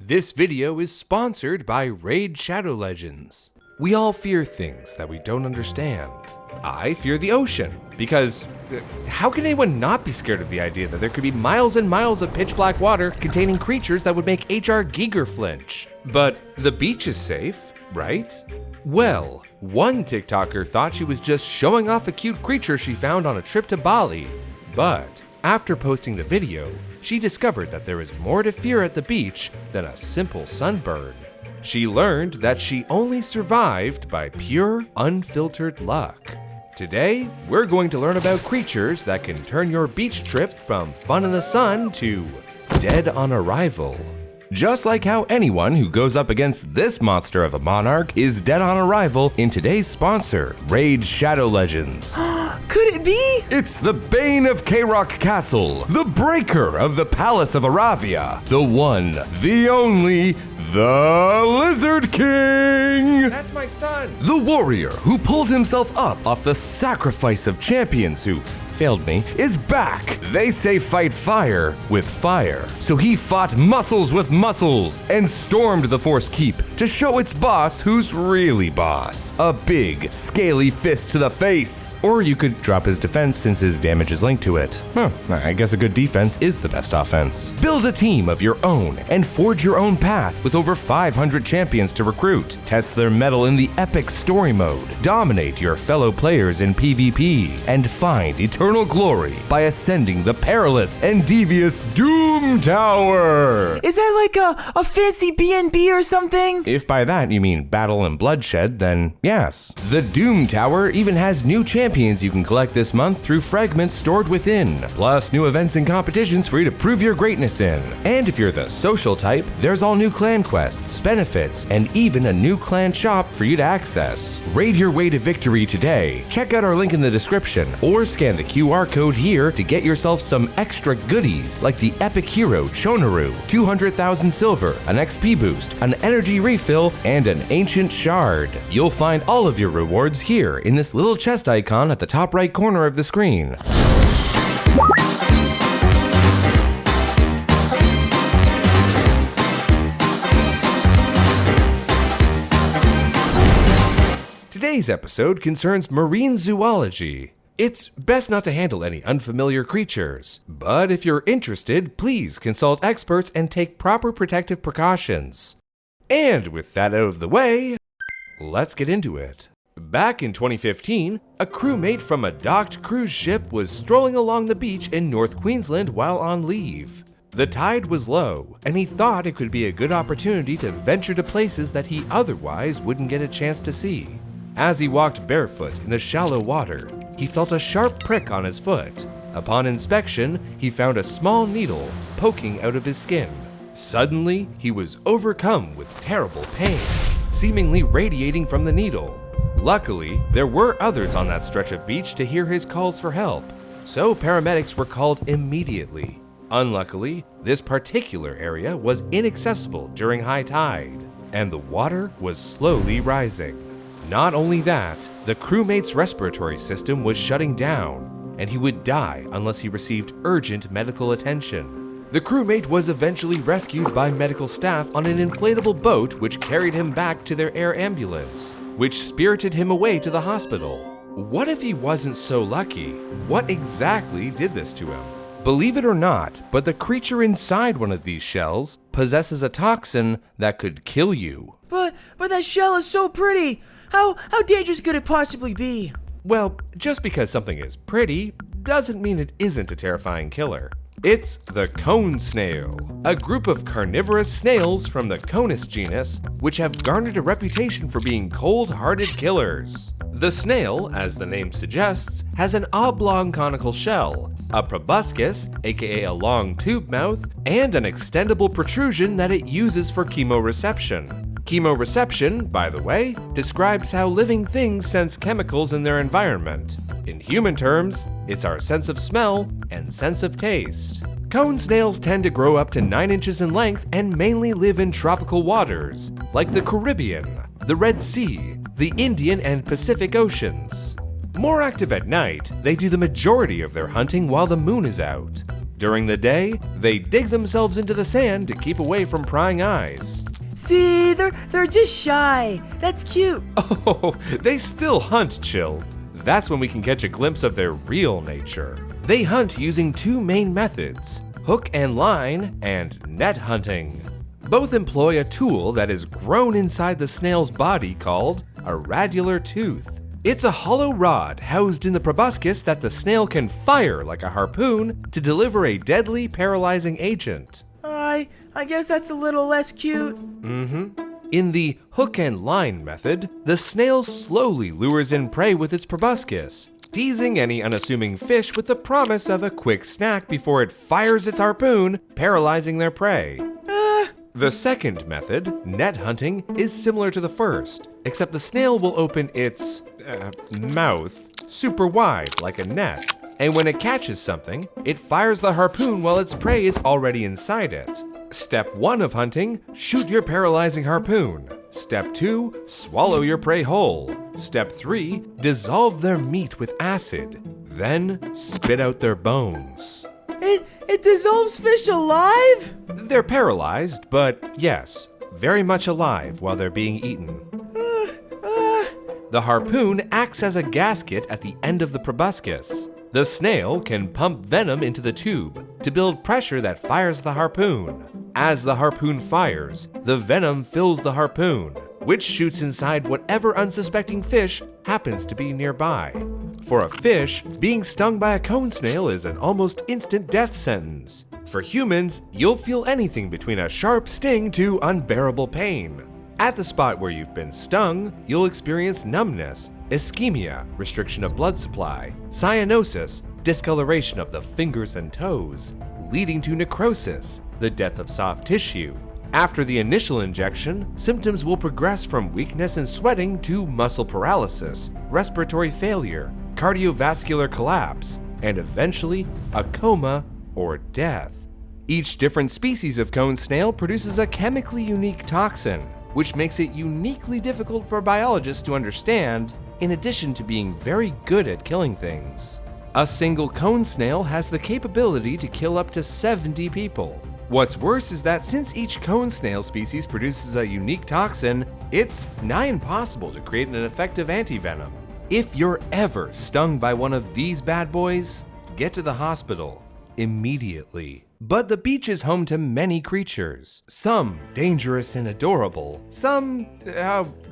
This video is sponsored by Raid Shadow Legends. We all fear things that we don't understand. I fear the ocean, because how can anyone not be scared of the idea that there could be miles and miles of pitch black water containing creatures that would make H.R. Giger flinch? But the beach is safe, right? Well, one TikToker thought she was just showing off a cute creature she found on a trip to Bali. But after posting the video, she discovered that there is more to fear at the beach than a simple sunburn. She learned that she only survived by pure, unfiltered luck. Today, we're going to learn about creatures that can turn your beach trip from fun in the sun to dead on arrival. Just like how anyone who goes up against this monster of a monarch is dead on arrival in today's sponsor, Raid Shadow Legends. Could it be? It's the Bane of K-Rock Castle, the Breaker of the Palace of Aravia, the one, the only, the Lizard King! That's my son! The warrior who pulled himself up off the sacrifice of champions who failed me, is back. They say fight fire with fire. So he fought muscles with muscles and stormed the Force Keep to show its boss who's really boss. A big, scaly fist to the face. Or you could drop his defense since his damage is linked to it. I guess a good defense is the best offense. Build a team of your own and forge your own path with over 500 champions to recruit. Test their mettle in the epic story mode. Dominate your fellow players in PvP and find eternal glory by ascending the perilous and devious Doom Tower! Is that like a fancy BNB or something? If by that you mean battle and bloodshed, then yes. The Doom Tower even has new champions you can collect this month through fragments stored within, plus new events and competitions for you to prove your greatness in. And if you're the social type, there's all new clan quests, benefits, and even a new clan shop for you to access. Raid your way to victory today. Check out our link in the description or scan the QR code here to get yourself some extra goodies like the epic hero Chonaru, 200,000 silver, an XP boost, an energy refill, and an ancient shard. You'll find all of your rewards here in this little chest icon at the top right corner of the screen. Today's episode concerns marine zoology. It's best not to handle any unfamiliar creatures, but if you're interested, please consult experts and take proper protective precautions. And with that out of the way, let's get into it. Back in 2015, a crewmate from a docked cruise ship was strolling along the beach in North Queensland while on leave. The tide was low, and he thought it could be a good opportunity to venture to places that he otherwise wouldn't get a chance to see. As he walked barefoot in the shallow water, he felt a sharp prick on his foot. Upon inspection, he found a small needle poking out of his skin. Suddenly, he was overcome with terrible pain, seemingly radiating from the needle. Luckily, there were others on that stretch of beach to hear his calls for help, so paramedics were called immediately. Unluckily, this particular area was inaccessible during high tide, and the water was slowly rising. Not only that, the crewmate's respiratory system was shutting down, and he would die unless he received urgent medical attention. The crewmate was eventually rescued by medical staff on an inflatable boat which carried him back to their air ambulance, which spirited him away to the hospital. What if he wasn't so lucky? What exactly did this to him? Believe it or not, but the creature inside one of these shells possesses a toxin that could kill you. But that shell is so pretty! How dangerous could it possibly be? Well, just because something is pretty doesn't mean it isn't a terrifying killer. It's the cone snail, a group of carnivorous snails from the Conus genus, which have garnered a reputation for being cold-hearted killers. The snail, as the name suggests, has an oblong conical shell, a proboscis, aka a long tube mouth, and an extendable protrusion that it uses for chemoreception. Chemoreception, by the way, describes how living things sense chemicals in their environment. In human terms, it's our sense of smell and sense of taste. Cone snails tend to grow up to 9 inches in length and mainly live in tropical waters, like the Caribbean, the Red Sea, the Indian and Pacific Oceans. More active at night, they do the majority of their hunting while the moon is out. During the day, they dig themselves into the sand to keep away from prying eyes. See, they're just shy. That's cute. Oh, they still hunt, Chill. That's when we can catch a glimpse of their real nature. They hunt using two main methods, hook and line and net hunting. Both employ a tool that is grown inside the snail's body called a radular tooth. It's a hollow rod housed in the proboscis that the snail can fire like a harpoon to deliver a deadly paralyzing agent. I guess that's a little less cute. In the hook and line method, the snail slowly lures in prey with its proboscis, teasing any unassuming fish with the promise of a quick snack before it fires its harpoon, paralyzing their prey. The second method, net hunting, is similar to the first, except the snail will open its mouth super wide like a net, and when it catches something, it fires the harpoon while its prey is already inside it. Step 1 of hunting, shoot your paralyzing harpoon. Step 2, swallow your prey whole. Step 3, dissolve their meat with acid. Then, spit out their bones. It dissolves fish alive? They're paralyzed, but yes, very much alive while they're being eaten. The harpoon acts as a gasket at the end of the proboscis. The snail can pump venom into the tube to build pressure that fires the harpoon. As the harpoon fires, the venom fills the harpoon, which shoots inside whatever unsuspecting fish happens to be nearby. For a fish, being stung by a cone snail is an almost instant death sentence. For humans, you'll feel anything between a sharp sting to unbearable pain. At the spot where you've been stung, you'll experience numbness, ischemia, restriction of blood supply, cyanosis, discoloration of the fingers and toes, leading to necrosis, the death of soft tissue. After the initial injection, symptoms will progress from weakness and sweating to muscle paralysis, respiratory failure, cardiovascular collapse, and eventually a coma or death. Each different species of cone snail produces a chemically unique toxin, which makes it uniquely difficult for biologists to understand, in addition to being very good at killing things. A single cone snail has the capability to kill up to 70 people. What's worse is that since each cone snail species produces a unique toxin, it's nigh impossible to create an effective antivenom. If you're ever stung by one of these bad boys, get to the hospital immediately. But the beach is home to many creatures, some dangerous and adorable, some,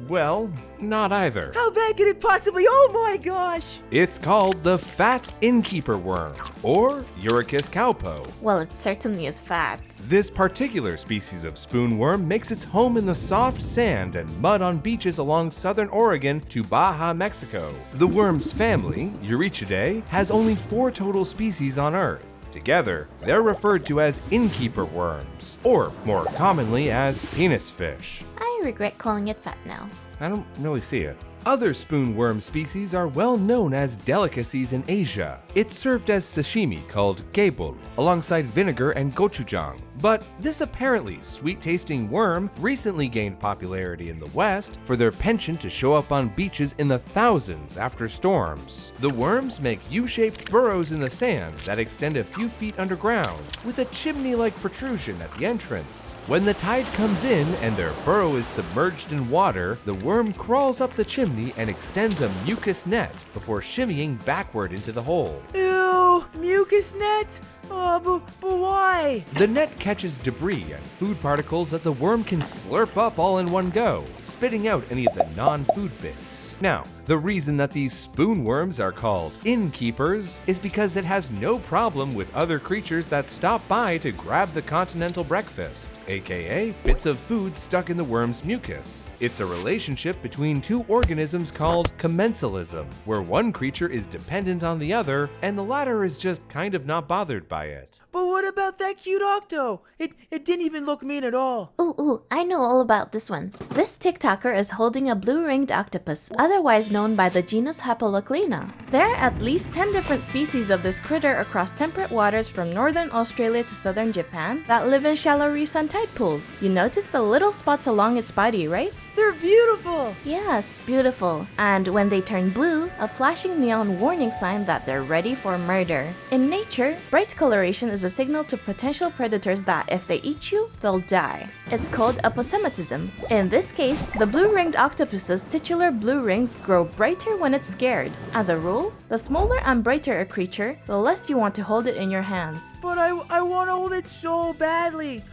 well, not either. How bad could it possibly? Oh my gosh! It's called the fat innkeeper worm, or Eurychus cowpo. Well, it certainly is fat. This particular species of spoonworm makes its home in the soft sand and mud on beaches along southern Oregon to Baja, Mexico. The worm's family, Eurychidae, has only 4 total species on Earth. Together, they're referred to as innkeeper worms, or more commonly as penis fish. I regret calling it fat now. I don't really see it. Other spoonworm species are well known as delicacies in Asia. It's served as sashimi called gebul, alongside vinegar and gochujang. But this apparently sweet-tasting worm recently gained popularity in the West for their penchant to show up on beaches in the thousands after storms. The worms make U-shaped burrows in the sand that extend a few feet underground, with a chimney-like protrusion at the entrance. When the tide comes in and their burrow is submerged in water, the worm crawls up the chimney and extends a mucus net before shimmying backward into the hole. Ew, mucus nets? Oh, but why? The net catches debris and food particles that the worm can slurp up all in one go, spitting out any of the non-food bits. Now, the reason that these spoonworms are called innkeepers is because it has no problem with other creatures that stop by to grab the continental breakfast, aka bits of food stuck in the worm's mucus. It's a relationship between two organisms called commensalism, where one creature is dependent on the other and the latter is just kind of not bothered by it. But what about that cute octo? It didn't even look mean at all. Ooh, I know all about this one. This TikToker is holding a blue-ringed octopus, otherwise is known by the genus Hapaloclina. There are at least 10 different species of this critter across temperate waters from northern Australia to southern Japan that live in shallow reefs and tide pools. You notice the little spots along its body, right? They're beautiful! Yes, beautiful. And when they turn blue, a flashing neon warning sign that they're ready for murder. In nature, bright coloration is a signal to potential predators that if they eat you, they'll die. It's called aposematism. In this case, the blue-ringed octopus's titular blue rings grow brighter when it's scared. As a rule, the smaller and brighter a creature, the less you want to hold it in your hands. But I want to hold it so badly.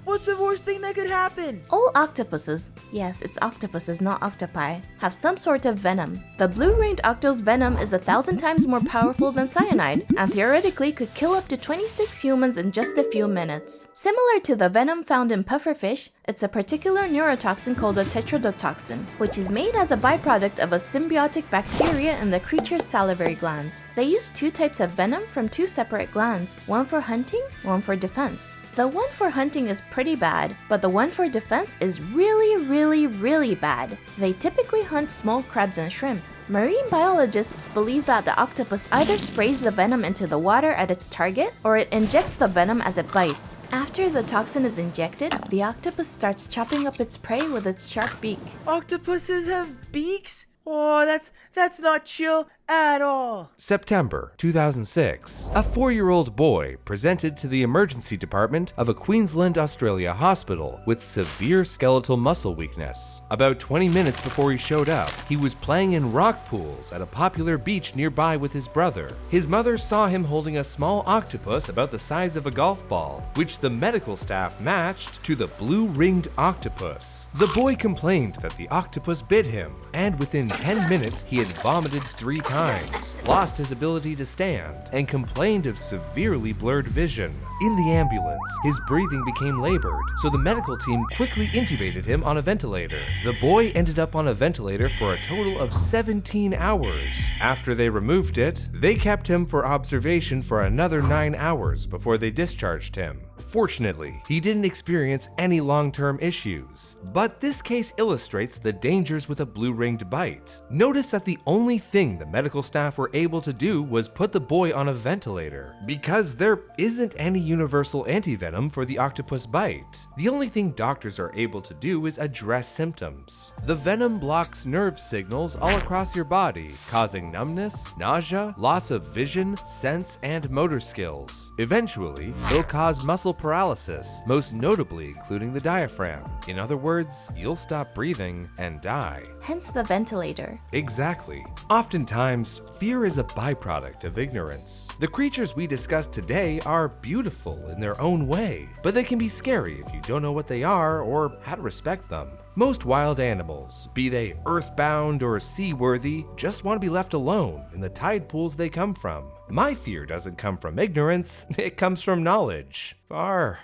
What's the worst thing that could happen? All octopuses, yes, it's octopuses, not octopi, have some sort of venom. The blue-ringed octo's venom is 1,000 times more powerful than cyanide, and theoretically could kill up to 26 humans in just a few minutes. Similar to the venom found in pufferfish, it's a particular neurotoxin called a tetrodotoxin, which is made as a byproduct of a symbiotic bacteria in the creature's salivary glands. They use 2 types of venom from 2 separate glands, one for hunting, one for defense. The one for hunting is pretty bad, but the one for defense is really bad. They typically hunt small crabs and shrimp. Marine biologists believe that the octopus either sprays the venom into the water at its target, or it injects the venom as it bites. After the toxin is injected, the octopus starts chopping up its prey with its sharp beak. Octopuses have beaks? Oh, that's not chill at all. September 2006, a 4-year-old boy presented to the emergency department of a Queensland, Australia hospital with severe skeletal muscle weakness. About 20 minutes before he showed up, he was playing in rock pools at a popular beach nearby with his brother. His mother saw him holding a small octopus about the size of a golf ball, which the medical staff matched to the blue-ringed octopus. The boy complained that the octopus bit him, and within 10 minutes he had vomited 3 times, lost his ability to stand, and complained of severely blurred vision. In the ambulance, his breathing became labored, so the medical team quickly intubated him on a ventilator. The boy ended up on a ventilator for a total of 17 hours. After they removed it, they kept him for observation for another 9 hours before they discharged him. Fortunately, he didn't experience any long-term issues, but this case illustrates the dangers with a blue-ringed bite. Notice that the only thing the medical staff were able to do was put the boy on a ventilator, because there isn't any universal antivenom for the octopus bite. The only thing doctors are able to do is address symptoms. The venom blocks nerve signals all across your body, causing numbness, nausea, loss of vision, sense, and motor skills. Eventually, it'll cause muscle paralysis, most notably including the diaphragm. In other words, you'll stop breathing and die. Hence the ventilator. Exactly. Oftentimes, fear is a byproduct of ignorance. The creatures we discussed today are beautiful in their own way, but they can be scary if you don't know what they are or how to respect them. Most wild animals, be they earthbound or seaworthy, just want to be left alone in the tide pools they come from. My fear doesn't come from ignorance, it comes from knowledge. Far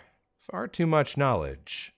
too much knowledge.